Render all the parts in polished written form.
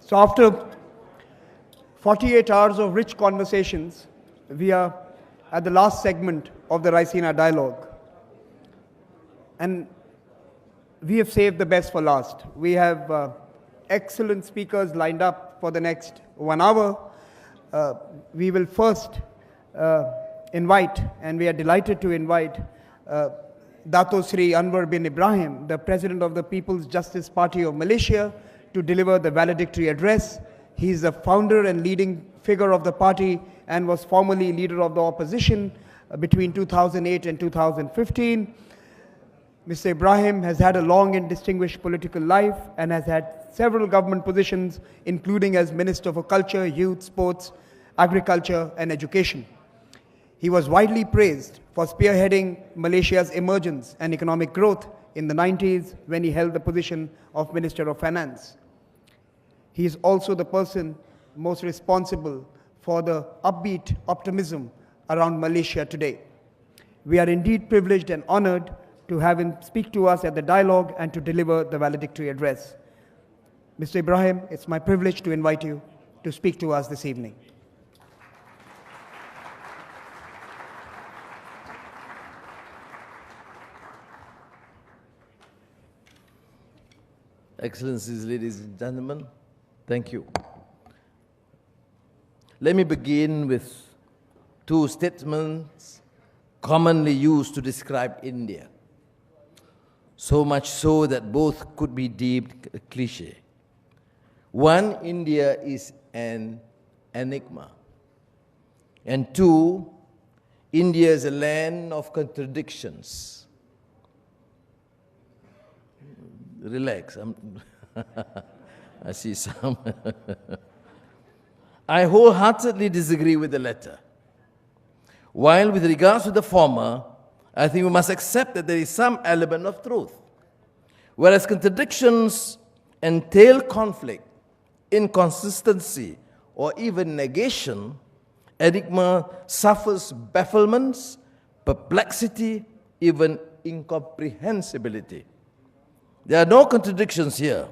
So after 48 hours of rich conversations, we are at the last segment of the Raisina dialogue. And we have saved the best for last. We have excellent speakers lined up for the next 1 hour. We will first invite, and we are delighted to invite, Dato Sri Anwar bin Ibrahim, the President of the People's Justice Party of Malaysia, to deliver the valedictory address. He is the founder and leading figure of the party and was formerly leader of the opposition between 2008 and 2015. Mr. Ibrahim has had a long and distinguished political life and has had several government positions, including as Minister for Culture, Youth, Sports, Agriculture and Education. He was widely praised for spearheading Malaysia's emergence and economic growth in the 90s when he held the position of Minister of Finance. He is also the person most responsible for the upbeat optimism around Malaysia today. We are indeed privileged and honored to have him speak to us at the dialogue and to deliver the valedictory address. Mr. Ibrahim, it's my privilege to invite you to speak to us this evening. Excellencies, ladies and gentlemen, thank you. Let me begin with two statements commonly used to describe India, so much so that both could be deemed a cliché. One, India is an enigma. And two, India is a land of contradictions. Relax, I see some. I wholeheartedly disagree with the latter. While with regards to the former, I think we must accept that there is some element of truth. Whereas contradictions entail conflict, inconsistency, or even negation, enigma suffers bafflements, perplexity, even incomprehensibility. There are no contradictions here,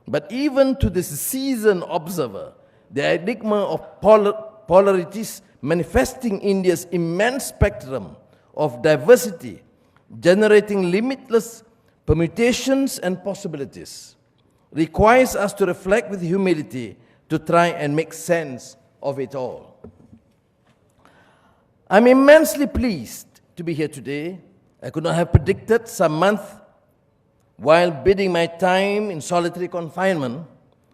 but even to the seasoned observer, the enigma of polarities manifesting India's immense spectrum of diversity, generating limitless permutations and possibilities, requires us to reflect with humility to try and make sense of it all. I'm immensely pleased to be here today. I could not have predicted some month while bidding my time in solitary confinement,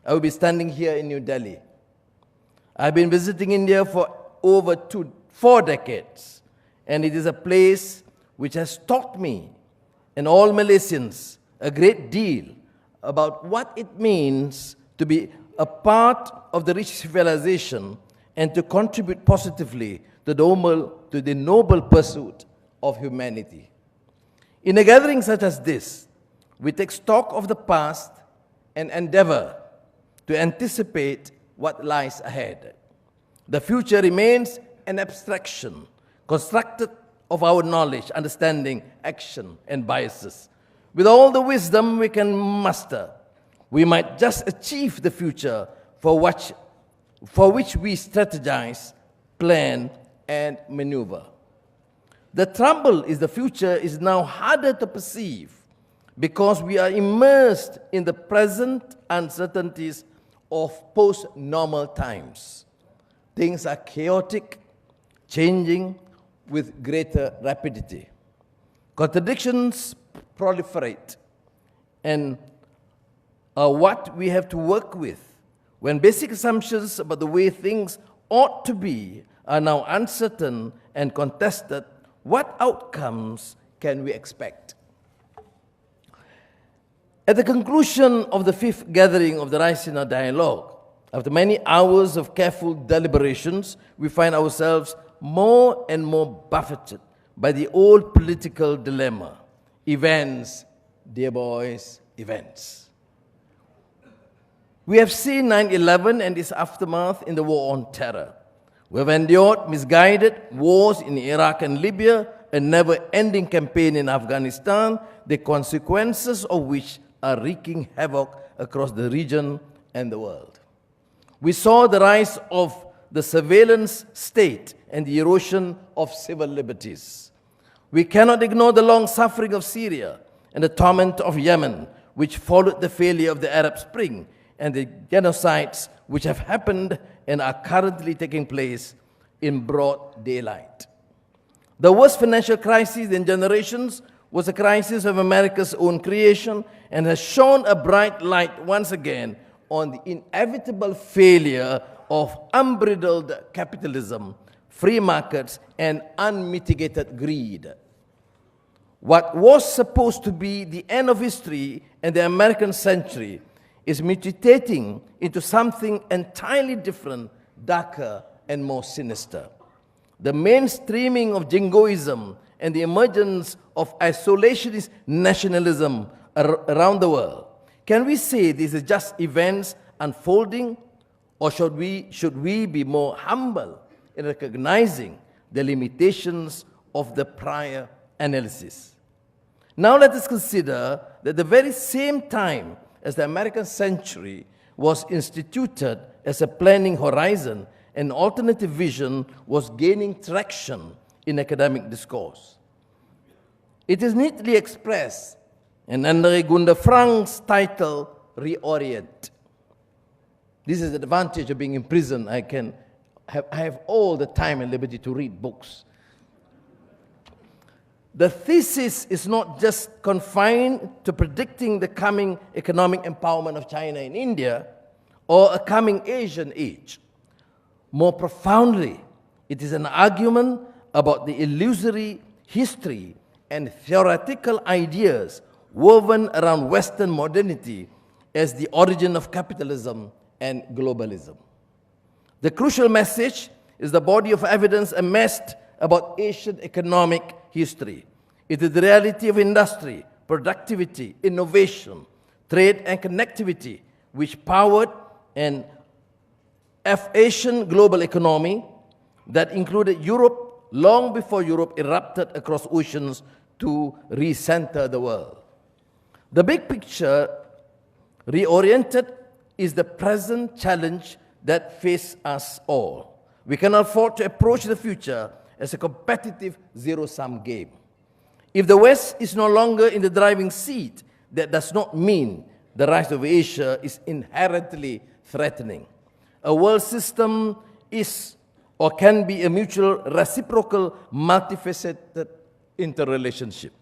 I will be standing here in New Delhi. I've been visiting India for over 4 decades, and it is a place which has taught me and all Malaysians a great deal about what it means to be a part of the rich civilization and to contribute positively to the noble pursuit of humanity. In a gathering such as this, we take stock of the past and endeavor to anticipate what lies ahead. The future remains an abstraction, constructed of our knowledge, understanding, action, and biases. With all the wisdom we can muster, we might just achieve the future for which we strategize, plan, and maneuver. The trouble is the future is now harder to perceive because we are immersed in the present uncertainties of post-normal times. Things are chaotic, changing with greater rapidity. Contradictions proliferate and are what we have to work with when basic assumptions about the way things ought to be are now uncertain and contested. What outcomes can we expect? At the conclusion of the 5th gathering of the Raisina dialogue, after many hours of careful deliberations, we find ourselves more and more buffeted by the old political dilemma. Events, dear boys, events. We have seen 9/11 and its aftermath in the war on terror. We have endured misguided wars in Iraq and Libya, a never-ending campaign in Afghanistan, the consequences of which are wreaking havoc across the region and the world. We saw the rise of the surveillance state and the erosion of civil liberties. We cannot ignore the long suffering of Syria and the torment of Yemen, which followed the failure of the Arab Spring and the genocides which have happened and are currently taking place in broad daylight. The worst financial crisis in generations was a crisis of America's own creation and has shone a bright light once again on the inevitable failure of unbridled capitalism, free markets, and unmitigated greed. What was supposed to be the end of history and the American century is mutating into something entirely different, darker, and more sinister. The mainstreaming of jingoism and the emergence of isolationist nationalism around the world. Can we say this is just events unfolding, or should we be more humble in recognizing the limitations of the prior analysis? Now let us consider that the very same time as the American century was instituted as a planning horizon, an alternative vision was gaining traction in academic discourse. It is neatly expressed in Andre Gunder Frank's title, Reorient. This is the advantage of being in prison. I have all the time and liberty to read books. The thesis is not just confined to predicting the coming economic empowerment of China and India or a coming Asian age. More profoundly, it is an argument about the illusory history and theoretical ideas woven around Western modernity as the origin of capitalism and globalism. The crucial message is the body of evidence amassed about Asian economic history. It is the reality of industry, productivity, innovation, trade, and connectivity which powered an Asian global economy that included Europe long before Europe erupted across oceans to recenter the world. The big picture, reoriented, is the present challenge that faces us all. We cannot afford to approach the future as a competitive zero-sum game. If the West is no longer in the driving seat, that does not mean the rise of Asia is inherently threatening. A world system is or can be a mutual, reciprocal, multifaceted interrelationship.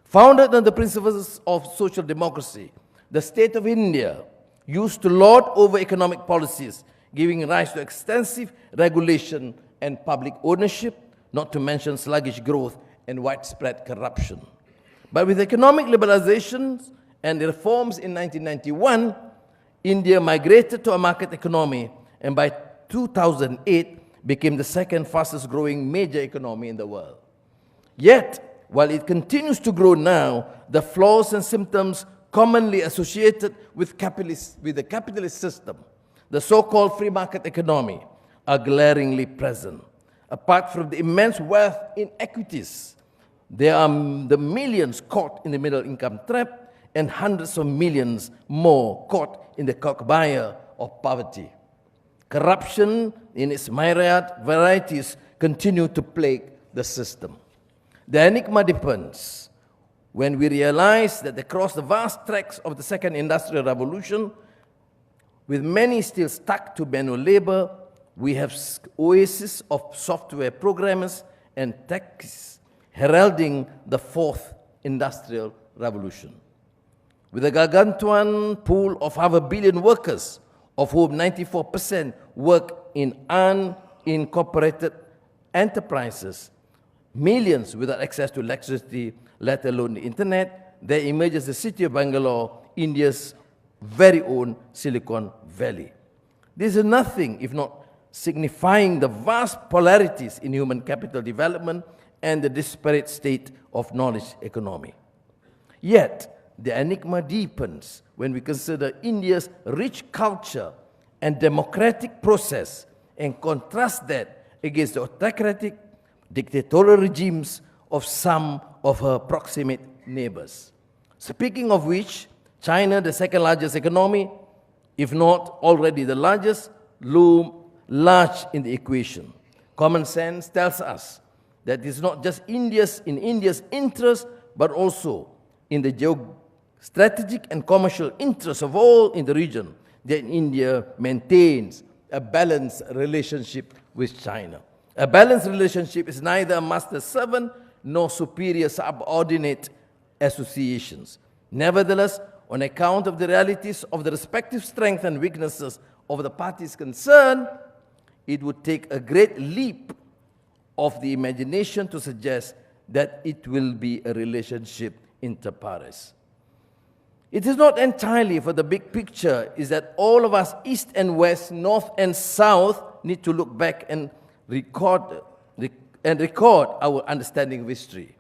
Founded on the principles of social democracy, the state of India used to lord over economic policies, giving rise to extensive regulation and public ownership, not to mention sluggish growth and widespread corruption. But with economic liberalizations and reforms in 1991, India migrated to a market economy and by 2008 became the second fastest growing major economy in the world. Yet, while it continues to grow now, the flaws and symptoms commonly associated with the capitalist system, the so-called free market economy, are glaringly present. Apart from the immense wealth inequities, there are the millions caught in the middle income trap and hundreds of millions more caught in the quagmire of poverty. Corruption in its myriad varieties continue to plague the system. The enigma deepens when we realize that across the vast tracts of the second industrial revolution, with many still stuck to manual labor, we have oases of software programmers and techies heralding the fourth industrial revolution. With a gargantuan pool of half a billion workers, of whom 94% work in unincorporated enterprises, millions without access to electricity, let alone the internet, there emerges the city of Bangalore, India's very own Silicon Valley. This is nothing if not signifying the vast polarities in human capital development and the disparate state of knowledge economy. Yet, the enigma deepens when we consider India's rich culture and democratic process and contrast that against the autocratic, dictatorial regimes of some of her proximate neighbors. Speaking of which, China, the second largest economy, if not already the largest, loom large in the equation. Common sense tells us that it's not just in India's interest, but also in the strategic and commercial interests of all in the region that India maintains a balanced relationship with China. A balanced relationship is neither a master-servant nor superior-subordinate associations. Nevertheless, on account of the realities of the respective strengths and weaknesses of the parties concerned, it would take a great leap of the imagination to suggest that it will be a relationship inter pares. It is not entirely for the big picture, is that all of us, East and West, North and South, need to look back and record our understanding of history.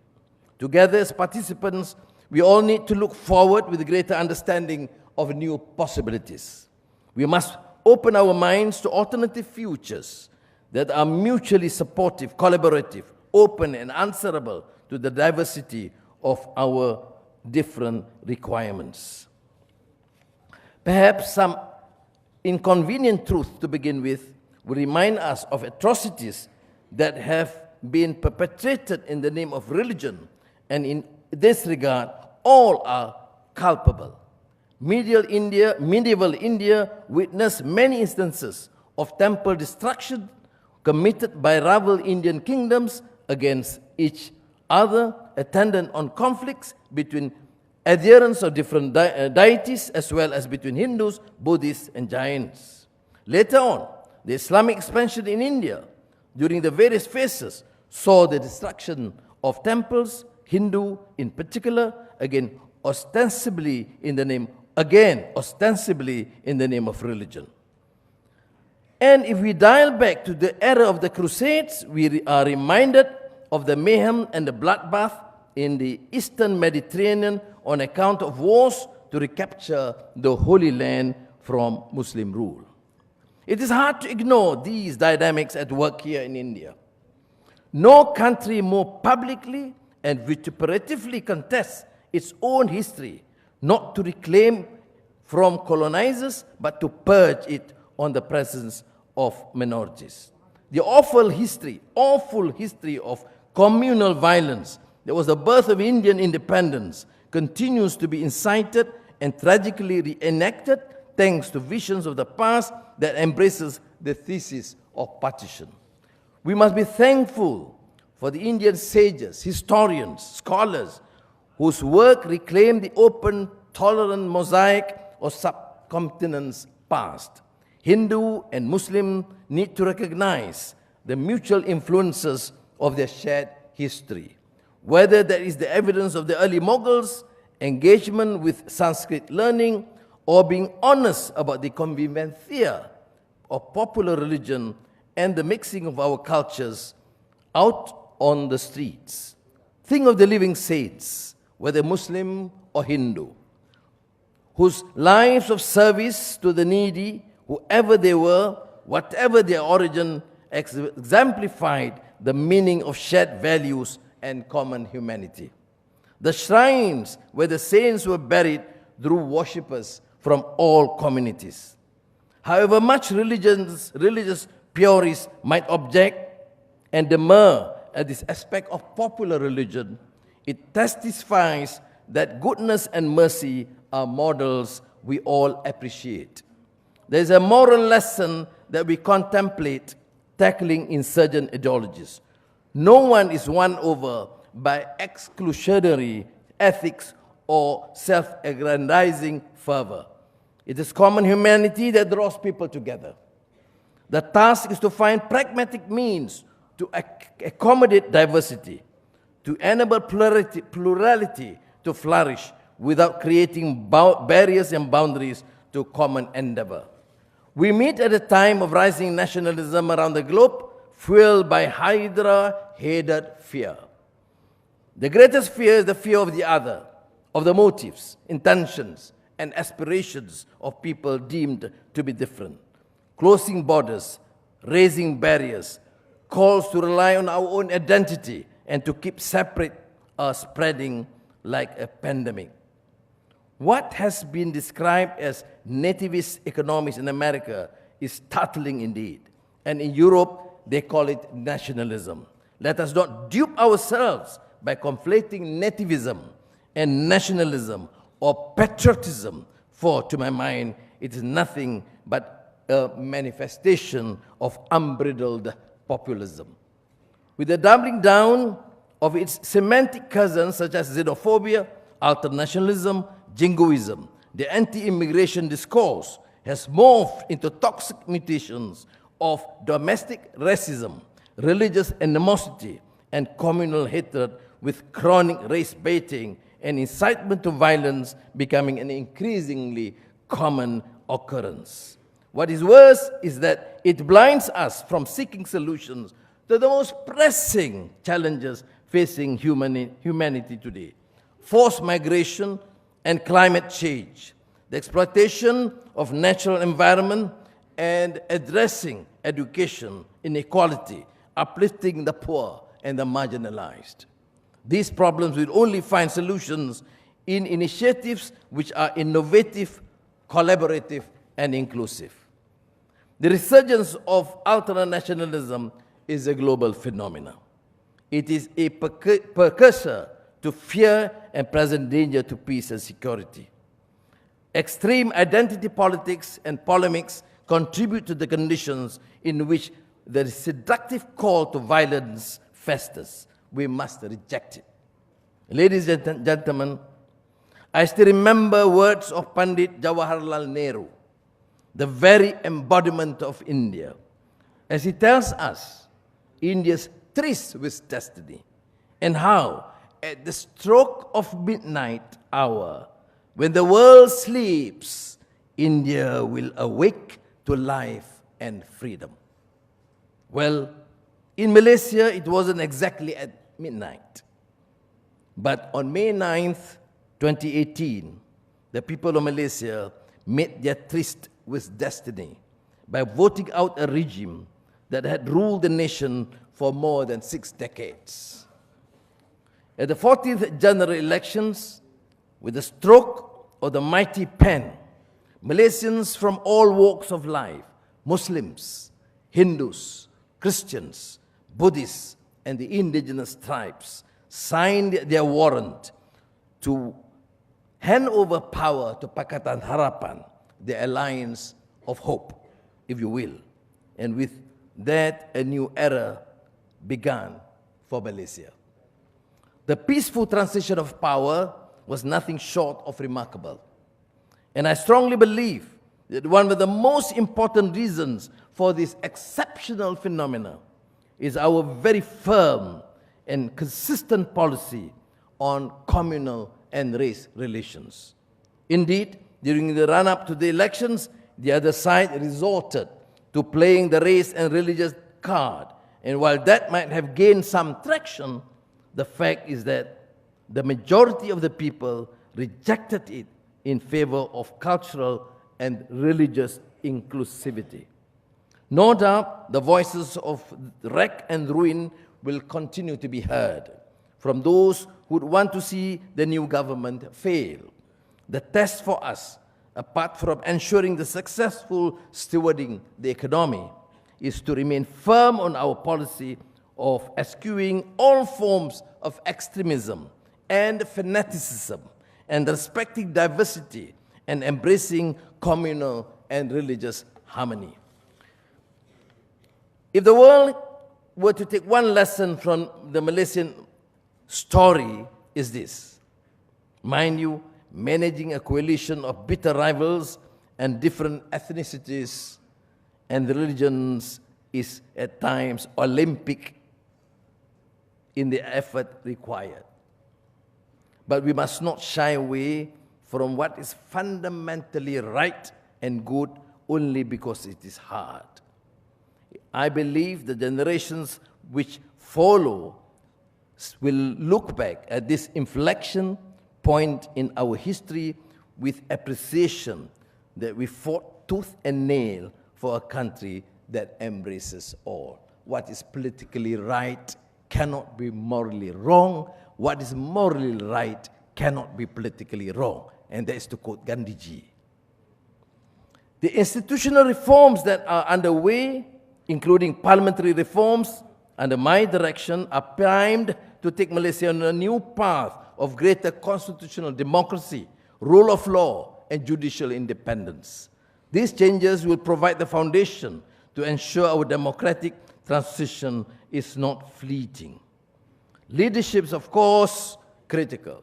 Together as participants, we all need to look forward with a greater understanding of new possibilities. We must open our minds to alternative futures that are mutually supportive, collaborative, open and answerable to the diversity of our different requirements. Perhaps some inconvenient truth to begin with will remind us of atrocities that have been perpetrated in the name of religion, and in this regard, all are culpable. Medieval India witnessed many instances of temple destruction committed by rival Indian kingdoms against each other, attendant on conflicts between adherents of different deities, as well as between Hindus, Buddhists, and Jains. Later on, the Islamic expansion in India, during the various phases, saw the destruction of temples, Hindu in particular, ostensibly in the name of religion. And if we dial back to the era of the Crusades, we are reminded of the mayhem and the bloodbath in the Eastern Mediterranean on account of wars to recapture the Holy Land from Muslim rule. It is hard to ignore these dynamics at work here in India. No country more publicly and vituperatively contests its own history, not to reclaim from colonizers, but to purge it on the presence of minorities. The awful history of communal violence that was the birth of Indian independence continues to be incited and tragically reenacted thanks to visions of the past that embraces the thesis of partition. We must be thankful for the Indian sages, historians, scholars, whose work reclaimed the open, tolerant mosaic of subcontinent's past. Hindu and Muslim need to recognize the mutual influences of their shared history. Whether that is the evidence of the early Mughals, engagement with Sanskrit learning, or being honest about the convivencia of popular religion and the mixing of our cultures out on the streets. Think of the living saints, whether Muslim or Hindu, whose lives of service to the needy, whoever they were, whatever their origin, exemplified the meaning of shared values and common humanity. The shrines where the saints were buried drew worshippers from all communities. However much religious purists might object and demur at this aspect of popular religion, it testifies that goodness and mercy are models we all appreciate. There is a moral lesson that we contemplate tackling insurgent ideologies. No one is won over by exclusionary ethics or self-aggrandizing fervor. It is common humanity that draws people together. The task is to find pragmatic means to accommodate diversity, to enable plurality to flourish without creating barriers and boundaries to common endeavor. We meet at a time of rising nationalism around the globe, fueled by Hydra-headed fear. The greatest fear is the fear of the other, of the motives, intentions, and aspirations of people deemed to be different. Closing borders, raising barriers, calls to rely on our own identity and to keep separate are spreading like a pandemic. What has been described as nativist economics in America is startling indeed. And in Europe, they call it nationalism. Let us not dupe ourselves by conflating nativism and nationalism or patriotism, for to my mind, it is nothing but a manifestation of unbridled populism. With the doubling down of its semantic cousins such as xenophobia, ultranationalism, jingoism, the anti-immigration discourse has morphed into toxic mutations of domestic racism, religious animosity, and communal hatred, with chronic race baiting and incitement to violence becoming an increasingly common occurrence. What is worse is that it blinds us from seeking solutions to the most pressing challenges facing humanity today: forced migration and climate change, the exploitation of natural environment, and addressing education inequality, uplifting the poor and the marginalized. These problems will only find solutions in initiatives which are innovative, collaborative, and inclusive. The resurgence of ultranationalism is a global phenomenon. It is a precursor to fear and present danger to peace and security. Extreme identity politics and polemics contribute to the conditions in which the seductive call to violence festers. We must reject it. Ladies and gentlemen, I still remember words of Pandit Jawaharlal Nehru, the very embodiment of India, as he tells us India's tryst with destiny, and how at the stroke of midnight hour, when the world sleeps, India will awake to life and freedom. Well, in Malaysia, it wasn't exactly at midnight. But on May 9th, 2018, the people of Malaysia made their tryst with destiny by voting out a regime that had ruled the nation for more than 6 decades. At the 14th general elections, with the stroke of the mighty pen, Malaysians from all walks of life, Muslims, Hindus, Christians, Buddhists, and the indigenous tribes, signed their warrant to hand over power to Pakatan Harapan, the alliance of hope, if you will. And with that, a new era began for Malaysia. The peaceful transition of power was nothing short of remarkable. And I strongly believe that one of the most important reasons for this exceptional phenomenon is our very firm and consistent policy on communal and race relations. Indeed, during the run-up to the elections, the other side resorted to playing the race and religious card. And while that might have gained some traction, the fact is that the majority of the people rejected it in favor of cultural and religious inclusivity. No doubt, the voices of wreck and ruin will continue to be heard from those who would want to see the new government fail. The test for us, apart from ensuring the successful stewarding the economy, is to remain firm on our policy of eschewing all forms of extremism and fanaticism, and respecting diversity and embracing communal and religious harmony. If the world were to take one lesson from the Malaysian story, is this: mind you, managing a coalition of bitter rivals and different ethnicities and religions is at times Olympic in the effort required. But we must not shy away from what is fundamentally right and good only because it is hard. I believe the generations which follow will look back at this inflection point in our history with appreciation that we fought tooth and nail for a country that embraces all. What is politically right cannot be morally wrong. What is morally right cannot be politically wrong. And that is to quote Gandhiji. The institutional reforms that are underway, including parliamentary reforms under my direction, are primed to take Malaysia on a new path of greater constitutional democracy, rule of law, and judicial independence. These changes will provide the foundation to ensure our democratic transition is not fleeting. Leadership is, of course, critical.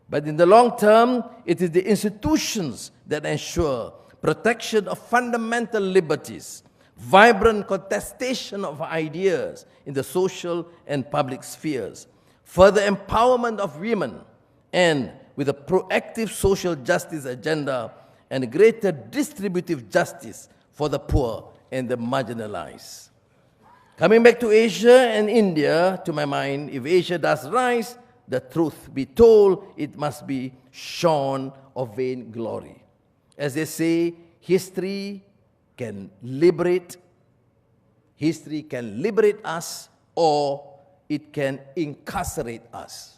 But in the long term, it is the institutions that ensure protection of fundamental liberties, vibrant contestation of ideas in the social and public spheres, further empowerment of women, and with a proactive social justice agenda and greater distributive justice for the poor and the marginalized. Coming back to Asia and India, to my mind, if Asia does rise, the truth be told, it must be shorn of vain glory. As they say, history can liberate us, or it can incarcerate us.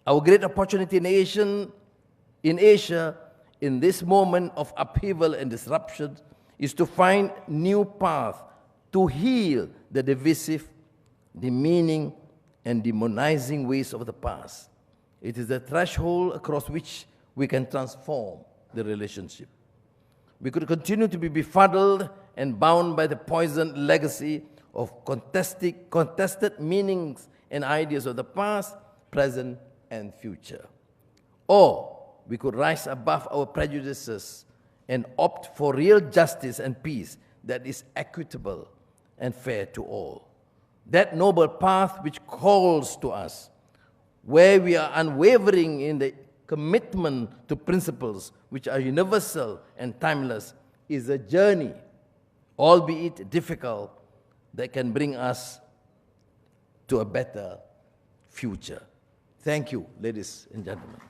Our great opportunity in Asia, in this moment of upheaval and disruption, is to find new path to heal the divisive, demeaning, and demonizing ways of the past. It is the threshold across which we can transform the relationship. We could continue to be befuddled and bound by the poisoned legacy of contested meanings and ideas of the past, present, and future. Or we could rise above our prejudices and opt for real justice and peace that is equitable and fair to all. That noble path which calls to us, where we are unwavering in the commitment to principles which are universal and timeless, is a journey, albeit difficult, that can bring us to a better future. Thank you, ladies and gentlemen.